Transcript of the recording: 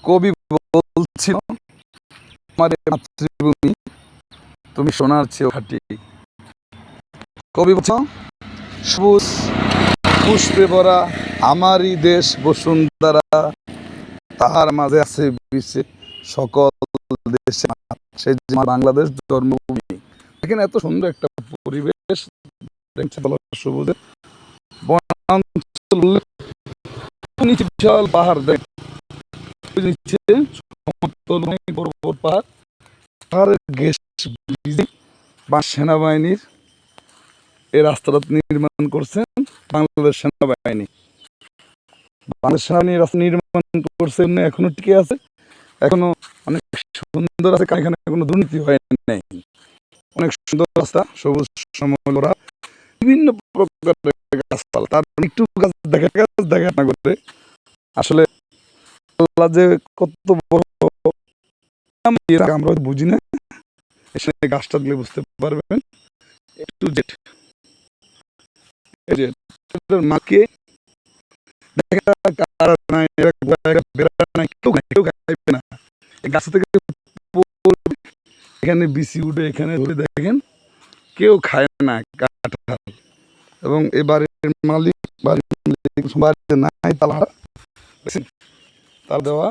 কবি বলছিল, আমার মাতৃভূমি তুমি সোনার চেয়েও খাঁটি। কবি বলছিল, সবুজ পুষ্পে ভরা আমারই দেশ বসুন্ধরা, তাহার মাঝে আছে বিশ্বে সকল দেশে সেই যে বাংলাদেশ জন্মভূমি। এখানে এত সুন্দর একটা পরিবেশ, সবুজের বনাঞ্চল, নিচে বিশাল পাহাড়, নিচে সমতল পর্বত পাহাড়, পাহাড়ের সেনাবাহিনীর এই রাস্তাটা নির্মাণ করছেন বাংলাদেশ সেনাবাহিনী। বাংলাদেশ সেনাবাহিনী রাস্তা নির্মাণ করছে, এখনো টিকে আছে, এখনো অনেক সুন্দর আছে, এখানে কোনো দুর্নীতি হয় নাই। অনেক সুন্দর রাস্তা, সবুজ শ্যামলা, বিভিন্ন প্রকারের গাছপালা, তার একটু গাছ দেখা না করে আসলে আল্লাহ যে কত বড় আমরা বুঝি না। এখানে গাছটা দিলে বুঝতে পারবেন। একটু জেট মাকে গাছ থেকে এখানে বিসি উঠে এখানে ধরে দেখেন, কেউ খায় না কাঁঠাল। এবং এই বাড়ির মালিক বাড়িতে নাই তালা দেওয়া,